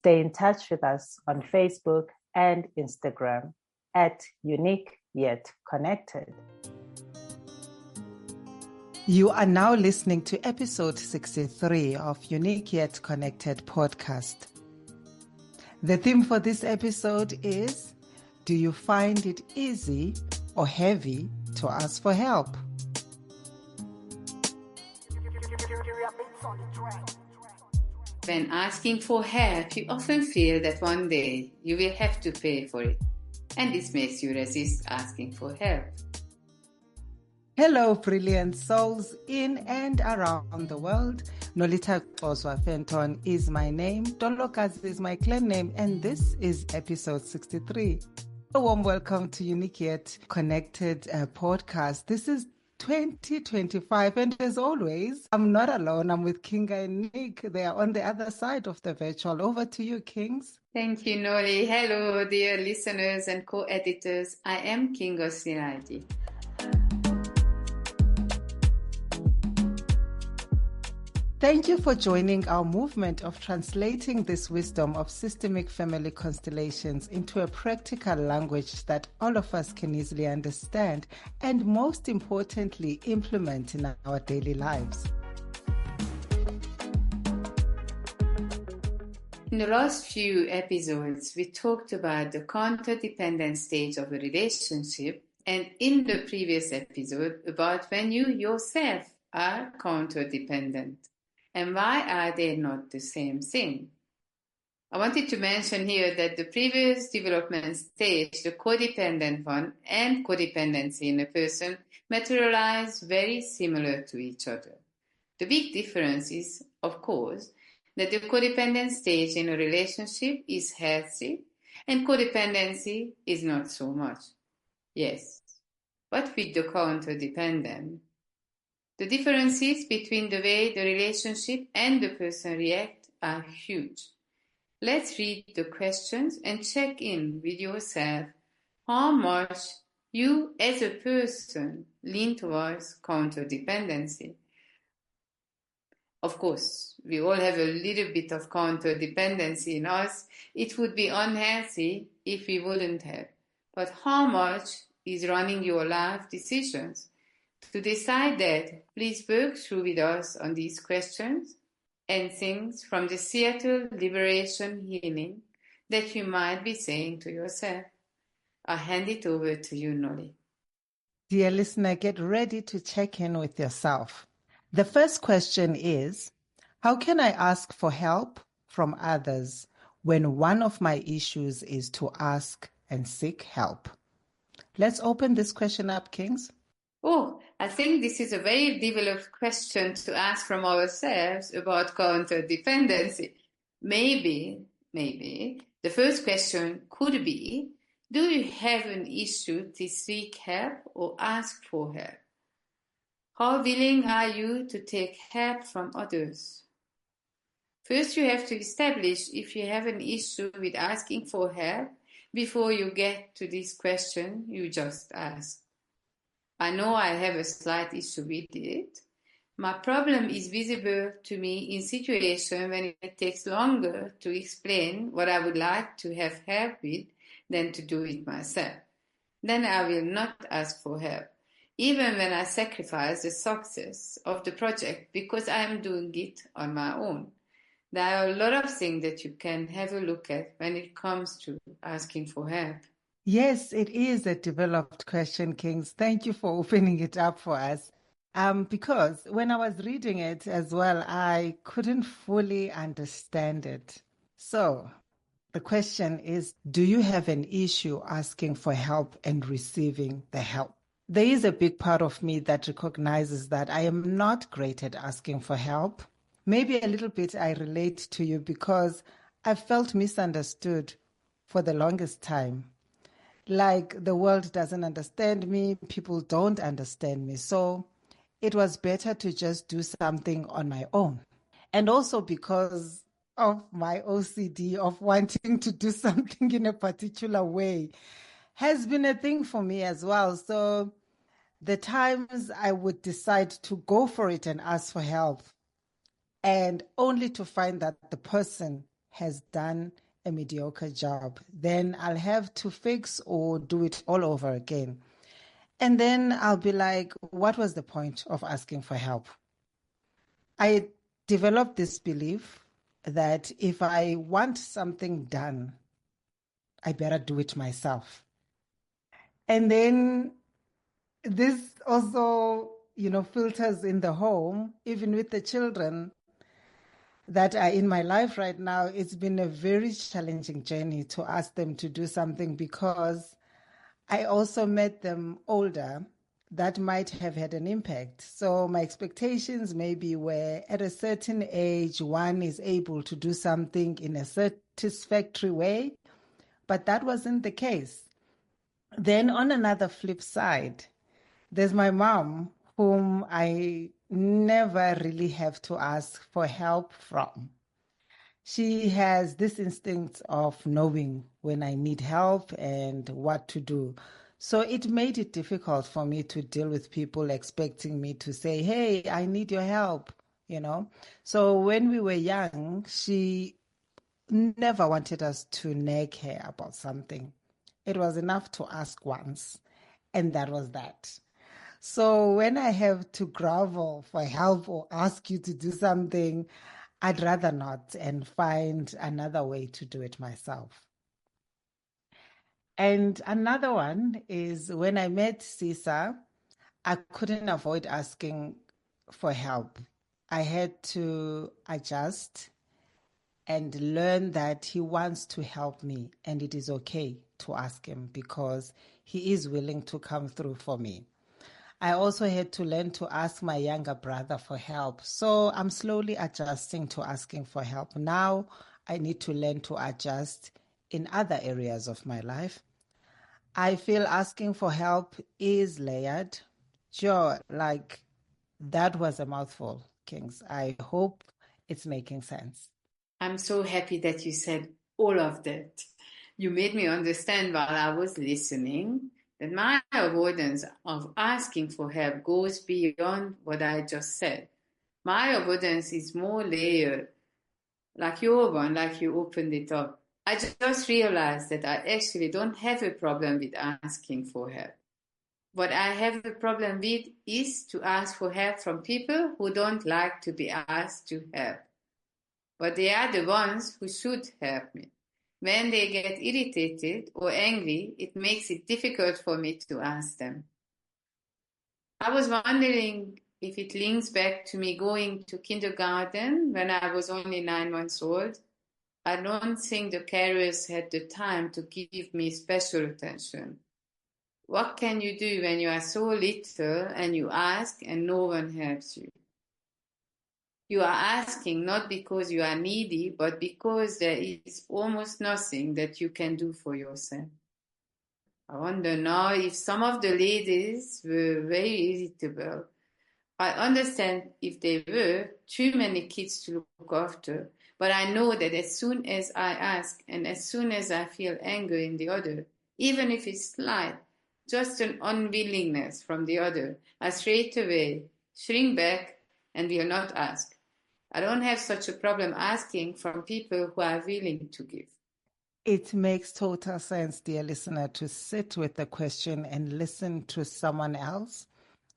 Stay in touch with us on Facebook and Instagram at Unique Yet Connected. You are now listening to episode 63 of Unique Yet Connected podcast. The theme for this episode is, do you find it easy or heavy to ask for help? When asking for help, you often feel that one day you will have to pay for it, and this makes you resist asking for help. Hello, brilliant souls in and around the world. Nolitha Fenton is my name. Dolokas is my clan name, and this is episode 63. A warm welcome to Unique Yet Connected podcast. This is 2025, and as always, I'm not alone. I'm with Kinga and Nick. They are on the other side of the virtual. Over to you, Kings. Thank you, Noli. Hello, dear listeners and co-editors. I am Kinga Sinaldi. Thank you for joining our movement of translating this wisdom of systemic family constellations into a practical language that all of us can easily understand and, most importantly, implement in our daily lives. In the last few episodes, we talked about the counter-dependent stage of a relationship, and in the previous episode about when you yourself are counter-dependent. And why are they not the same thing? I wanted to mention here that the previous development stage, the codependent one, and codependency in a person materialize very similar to each other. The big difference is, of course, that the codependent stage in a relationship is healthy and codependency is not so much. Yes, but with the counter-dependent, the differences between the way the relationship and the person react are huge. Let's read the questions and check in with yourself how much you as a person lean towards counterdependency. Of course, we all have a little bit of counterdependency in us. It would be unhealthy if we wouldn't have. But how much is running your life decisions? To decide that, please work through with us on these questions and things from the Seattle Liberation Healing that you might be saying to yourself. I'll hand it over to you, Noli. Dear listener, get ready to check in with yourself. The first question is, how can I ask for help from others when one of my issues is to ask and seek help? Let's open this question up, Kings. Oh, I think this is a very developed question to ask from ourselves about counterdependency. Maybe, the first question could be, do you have an issue to seek help or ask for help? How willing are you to take help from others? First, you have to establish if you have an issue with asking for help before you get to this question you just asked. I know I have a slight issue with it. My problem is visible to me in situations when it takes longer to explain what I would like to have help with than to do it myself. Then I will not ask for help, even when I sacrifice the success of the project because I am doing it on my own. There are a lot of things that you can have a look at when it comes to asking for help. Yes, it is a developed question, Kings. Thank you for opening it up for us. Because when I was reading it as well, I couldn't fully understand it. So the question is, do you have an issue asking for help and receiving the help? There is a big part of me that recognizes that I am not great at asking for help. Maybe a little bit I relate to you because I felt misunderstood for the longest time. Like the world doesn't understand me, people don't understand me. So it was better to just do something on my own. And also because of my OCD of wanting to do something in a particular way has been a thing for me as well. So the times I would decide to go for it and ask for help, and only to find that the person has done a mediocre job, then I'll have to fix or do it all over again. And then I'll be like, what was the point of asking for help? I developed this belief that if I want something done, I better do it myself. And then this also, filters in the home, even with the children that are in my life right now. It's been a very challenging journey to ask them to do something because I also met them older. That might have had an impact. So my expectations maybe were at a certain age, one is able to do something in a satisfactory way, but that wasn't the case. Then on another flip side, there's my mom, whom I never really have to ask for help from. She has this instinct of knowing when I need help and what to do. So it made it difficult for me to deal with people expecting me to say, hey, I need your help. So when we were young, she never wanted us to nag her about something. It was enough to ask once, and that was that. So when I have to grovel for help or ask you to do something, I'd rather not and find another way to do it myself. And another one is when I met Sisa, I couldn't avoid asking for help. I had to adjust and learn that he wants to help me, and it is okay to ask him because he is willing to come through for me. I also had to learn to ask my younger brother for help. So I'm slowly adjusting to asking for help. Now I need to learn to adjust in other areas of my life. I feel asking for help is layered. Sure, like that was a mouthful, Kings. I hope it's making sense. I'm so happy that you said all of that. You made me understand while I was listening that my avoidance of asking for help goes beyond what I just said. My avoidance is more layered, like your one, like you opened it up. I just realized that I actually don't have a problem with asking for help. What I have a problem with is to ask for help from people who don't like to be asked to help. But they are the ones who should help me. When they get irritated or angry, it makes it difficult for me to ask them. I was wondering if it links back to me going to kindergarten when I was only 9 months old. I don't think the carers had the time to give me special attention. What can you do when you are so little and you ask and no one helps you? You are asking not because you are needy, but because there is almost nothing that you can do for yourself. I wonder now if some of the ladies were very irritable. I understand if there were too many kids to look after, but I know that as soon as I ask and as soon as I feel anger in the other, even if it's slight, just an unwillingness from the other, I straight away shrink back and will not ask. I don't have such a problem asking from people who are willing to give. It makes total sense, dear listener, to sit with the question and listen to someone else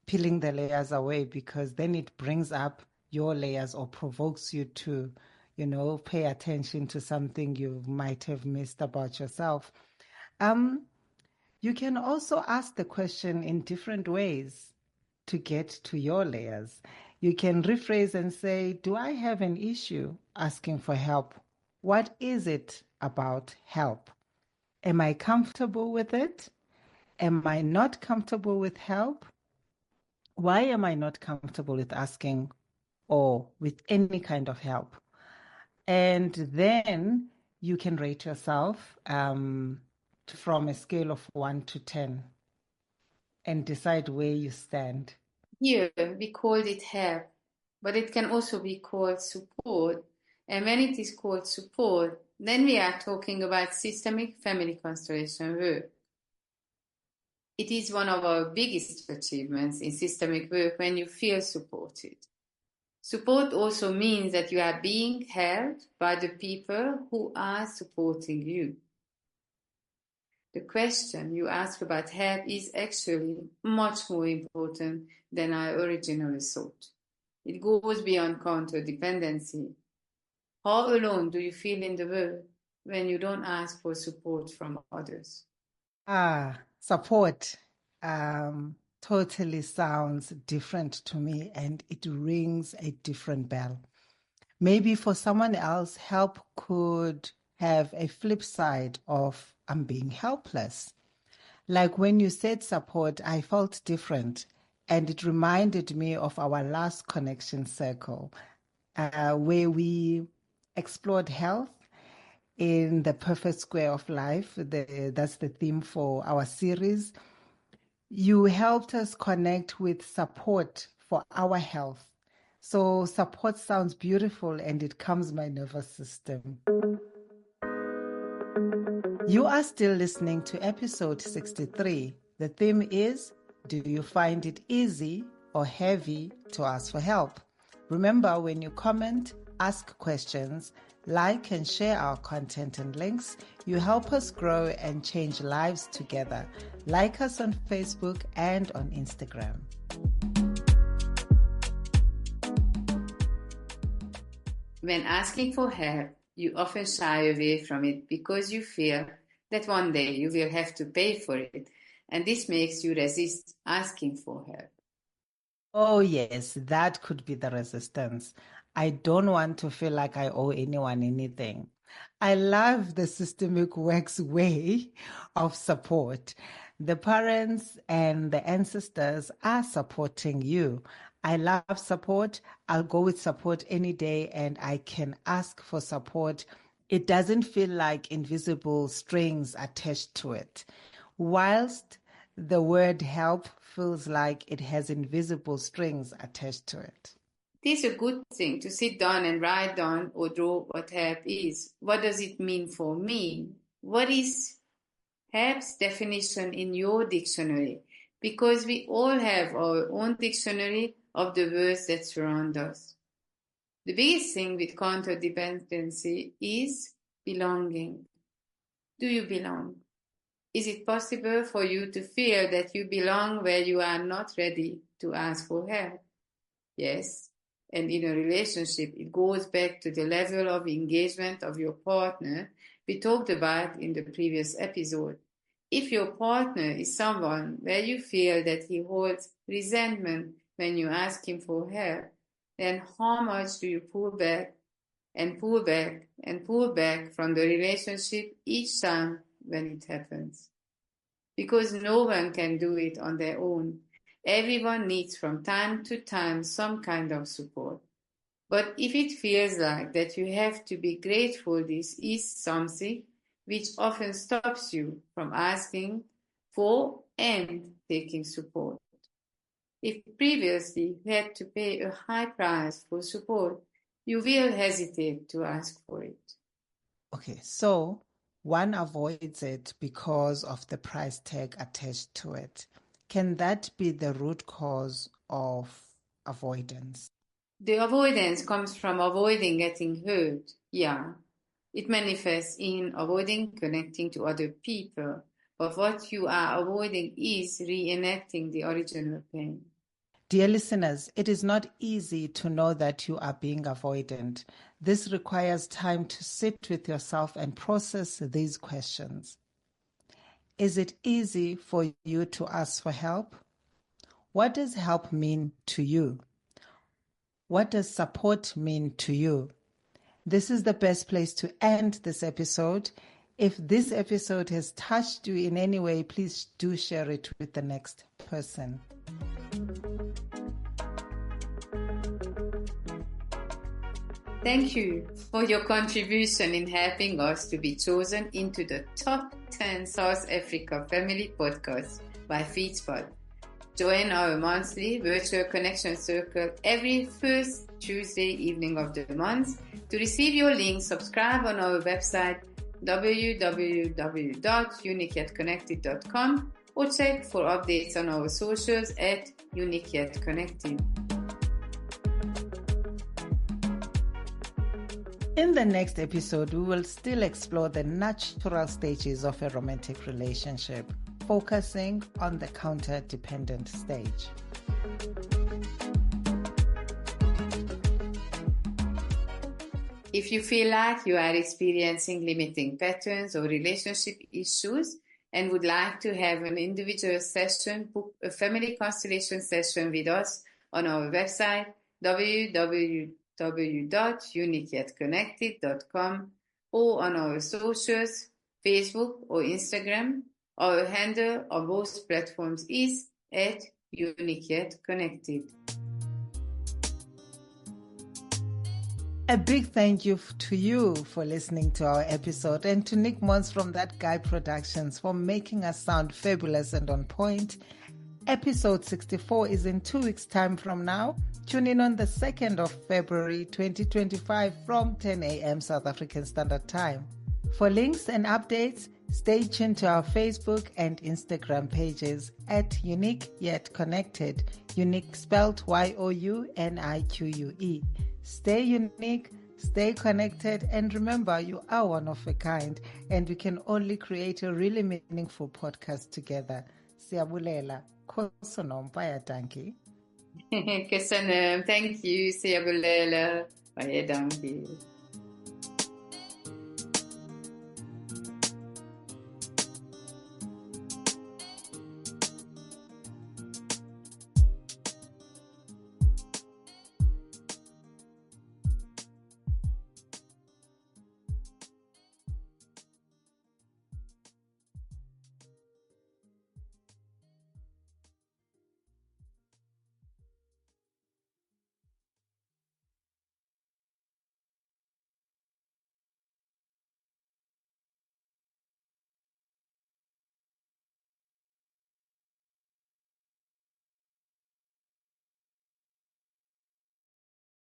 peeling the layers away, because then it brings up your layers or provokes you to, pay attention to something you might have missed about yourself. Um, you can also ask the question in different ways to get to your layers. You can rephrase and say, do I have an issue asking for help? What is it about help? Am I comfortable with it? Am I not comfortable with help? Why am I not comfortable with asking or with any kind of help? And then you can rate yourself from a scale of 1 to 10 and decide where you stand. Here we called it help, but it can also be called support. And when it is called support, then we are talking about systemic family constellation work. It is one of our biggest achievements in systemic work when you feel supported. Support also means that you are being held by the people who are supporting you. The question you ask about help is actually much more important than I originally thought. It goes beyond counterdependency. How alone do you feel in the world when you don't ask for support from others? Support totally sounds different to me, and it rings a different bell. Maybe for someone else, help could have a flip side of I'm being helpless. Like when you said support, I felt different, and it reminded me of our last connection circle, where we explored health in the perfect square of life. That's the theme for our series. You helped us connect with support for our health. So support sounds beautiful and it calms my nervous system. You are still listening to episode 63. The theme is, do you find it easy or heavy to ask for help? Remember, when you comment, ask questions, like and share our content and links, you help us grow and change lives together. Like us on Facebook and on Instagram. When asking for help, you often shy away from it because you fear that one day you will have to pay for it, and this makes you resist asking for help. Oh, yes, that could be the resistance. I don't want to feel like I owe anyone anything. I love the systemic works way of support. The parents and the ancestors are supporting you. I love support. I'll go with support any day and I can ask for support. It doesn't feel like invisible strings attached to it. Whilst the word help feels like it has invisible strings attached to it. It is a good thing to sit down and write down or draw what help is. What does it mean for me? What is help's definition in your dictionary? Because we all have our own dictionary of the words that surround us. The biggest thing with counterdependency is belonging. Do you belong? Is it possible for you to feel that you belong where you are not ready to ask for help? Yes. And in a relationship, it goes back to the level of engagement of your partner we talked about in the previous episode. If your partner is someone where you feel that he holds resentment when you ask him for help, then how much do you pull back and pull back and pull back from the relationship each time when it happens? Because no one can do it on their own. Everyone needs from time to time some kind of support. But if it feels like that you have to be grateful, this is something which often stops you from asking for and taking support. If previously you had to pay a high price for support, you will hesitate to ask for it. Okay, so one avoids it because of the price tag attached to it. Can that be the root cause of avoidance? The avoidance comes from avoiding getting hurt. Yeah. It manifests in avoiding connecting to other people. But what you are avoiding is reenacting the original pain. Dear listeners, it is not easy to know that you are being avoidant. This requires time to sit with yourself and process these questions. Is it easy for you to ask for help? What does help mean to you? What does support mean to you? This is the best place to end this episode. If this episode has touched you in any way, please do share it with the next person. Thank you for your contribution in helping us to be chosen into the top 10 South Africa Family Podcast by FeedSpot. Join our monthly virtual connection circle every first Tuesday evening of the month. To receive your link, subscribe on our website www.uniqueyetconnected.com or check for updates on our socials at uniqueyetconnected. In the next episode, we will still explore the natural stages of a romantic relationship, focusing on the counter-dependent stage. If you feel like you are experiencing limiting patterns or relationship issues and would like to have an individual session, book a family constellation session with us on our website www.uniqueyetconnected.com or on our socials, Facebook or Instagram. Our handle on both platforms is @uniqueyetconnected. A big thank you to you for listening to our episode, and to Nick Mons from That Guy Productions for making us sound fabulous and on point. Episode 64 is in 2 weeks' time from now. Tune in on the 2nd of February 2025 from 10 a.m. South African Standard Time. For links and updates, stay tuned to our Facebook and Instagram pages @Unique Yet Connected, unique spelled YOUNIQUE. Stay unique, stay connected, and remember, you are one of a kind, and we can only create a really meaningful podcast together. Siyabulela. Khoso nompaya danki. Köszönöm. Thank you. Szia, Bulela. Bye, donkey.